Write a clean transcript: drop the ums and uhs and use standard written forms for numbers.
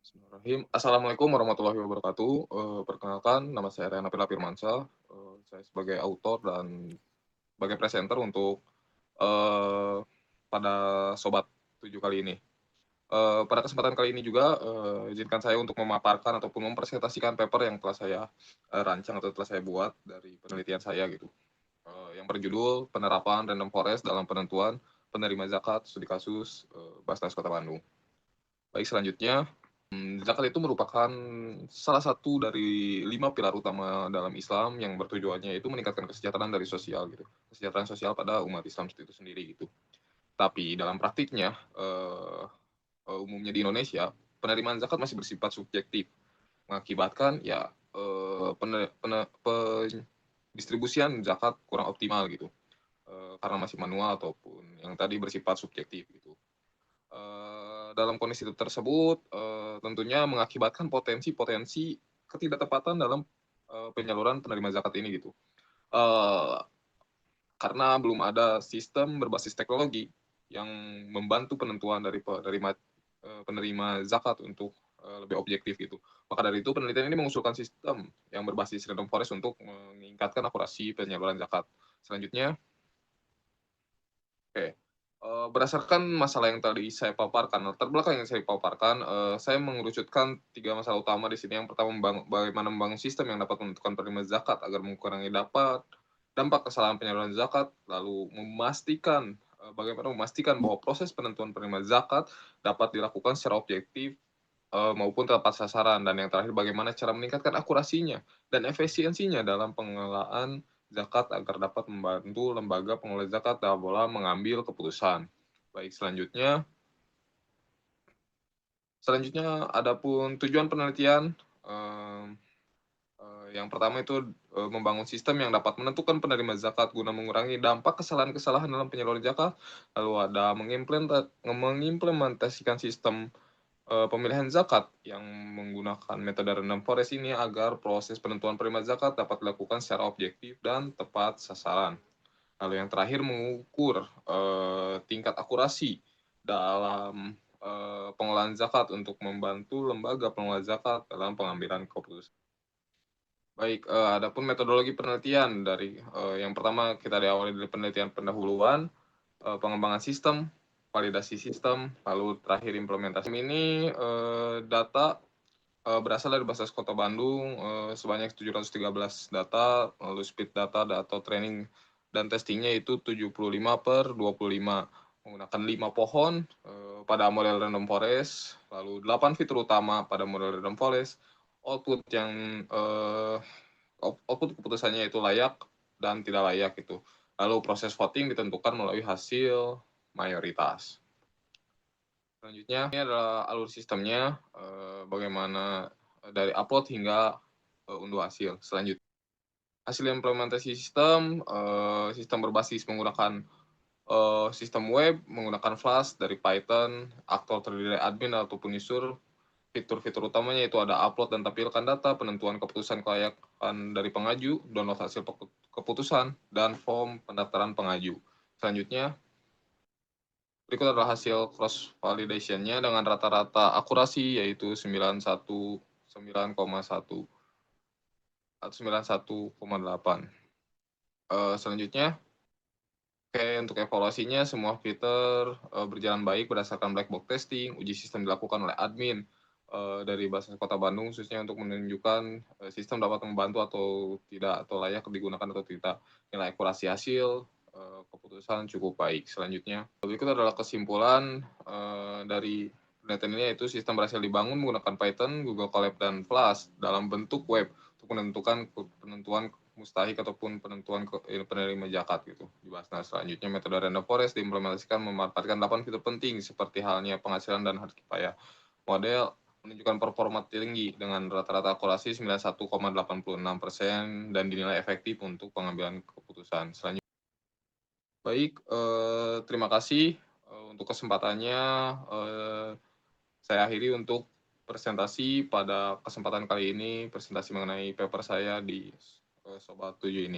Bismillahirrahmanirrahim. Assalamualaikum warahmatullahi wabarakatuh. Perkenalkan, nama saya Rena Pila Firmansyah. Saya sebagai autor dan sebagai presenter untuk eee, pada Sobat 7 kali ini. Pada kesempatan kali ini juga, izinkan saya untuk memaparkan ataupun mempresentasikan paper yang telah saya, rancang atau telah saya buat dari penelitian saya gitu, yang berjudul "Penerapan Random Forest dalam Penentuan Penerima Zakat Studi Kasus, Basnas Kota Bandung". Baik, selanjutnya, zakat itu merupakan salah satu dari 5 pilar utama dalam Islam yang bertujuannya itu meningkatkan kesejahteraan dari sosial gitu, kesejahteraan sosial pada umat Islam itu sendiri gitu. Tapi dalam praktiknya, umumnya di Indonesia, penerimaan zakat masih bersifat subjektif, mengakibatkan ya, pendistribusian zakat kurang optimal gitu, karena masih manual ataupun yang tadi bersifat subjektif gitu. Dalam kondisi tersebut, tentunya mengakibatkan potensi-potensi ketidaktepatan dalam, penyaluran penerima zakat ini gitu. Eee, karena belum ada sistem berbasis teknologi yang membantu penentuan dari penerima zakat untuk, lebih objektif gitu. Maka dari itu penelitian ini mengusulkan sistem yang berbasis random forest untuk meningkatkan akurasi penyaluran zakat. Selanjutnya, oke, berdasarkan masalah yang tadi saya paparkan, latar belakang yang saya paparkan, saya mengerucutkan 3 masalah utama di sini. Yang pertama, bagaimana membangun sistem yang dapat menentukan penerima zakat agar mengurangi dampak kesalahan penyaluran zakat, lalu bagaimana memastikan bahwa proses penentuan penerima zakat dapat dilakukan secara objektif, maupun tepat sasaran, dan yang terakhir bagaimana cara meningkatkan akurasinya dan efisiensinya dalam pengelolaan zakat agar dapat membantu lembaga pengelola zakat dalam mengambil keputusan. Baik, selanjutnya adapun tujuan penelitian, mmm, yang pertama itu, membangun sistem yang dapat menentukan penerima zakat guna mengurangi dampak kesalahan-kesalahan dalam penyaluran zakat, lalu ada mengimplementasikan sistem pemilihan zakat yang menggunakan metode random forest ini agar proses penentuan penerima zakat dapat dilakukan secara objektif dan tepat sasaran. Lalu yang terakhir mengukur, tingkat akurasi dalam, pengelolaan zakat untuk membantu lembaga pengelola zakat dalam pengambilan keputusan. Baik, adapun metodologi penelitian dari, yang pertama kita diawali dari penelitian pendahuluan, pengembangan sistem, validasi sistem, lalu terakhir implementasi. Ini, data, berasal dari Basnas Kota Bandung, sebanyak 713 data, lalu speed data atau training dan testingnya itu 75/25, menggunakan 5 pohon, pada model random forest, lalu 8 fitur utama pada model random forest, output yang, output keputusannya itu layak dan tidak layak gitu. Lalu proses voting ditentukan melalui hasil mayoritas. Selanjutnya ini adalah alur sistemnya, bagaimana dari upload hingga, unduh hasil. Selanjutnya, hasil implementasi sistem, sistem berbasis menggunakan, sistem web, menggunakan Flash dari Python, aktor terdiri dari admin ataupun user. Fitur-fitur utamanya itu ada upload dan tampilkan data, penentuan keputusan kelayakan dari pengaju, download hasil keputusan, dan form pendaftaran pengaju. Selanjutnya, berikut adalah hasil cross validation-nya dengan rata-rata akurasi yaitu 91,1 atau 91,8. Selanjutnya, oke, untuk evaluasinya semua fitur, berjalan baik berdasarkan black box testing, uji sistem dilakukan oleh admin, dari Basnas Kota Bandung khususnya untuk menunjukkan, sistem dapat membantu atau tidak, atau layak digunakan atau tidak. Nilai akurasi hasil, keputusan cukup baik. Selanjutnya, berikut adalah kesimpulan, dari penelitian ini, yaitu sistem berhasil dibangun menggunakan Python, Google Colab, dan Flash dalam bentuk web untuk menentukan penentuan mustahik ataupun penentuan penerima zakat gitu di Basnas. Selanjutnya, metode random forest diimplementasikan memanfaatkan 8 fitur penting seperti halnya penghasilan dan harga kifayah. Model menunjukkan performa tinggi dengan rata-rata akurasi 91,86% dan dinilai efektif untuk pengambilan keputusan. Selanjutnya, baik, terima kasih, untuk kesempatannya, eee, saya akhiri untuk presentasi pada kesempatan kali ini, presentasi mengenai paper saya di, Sobat 7 ini.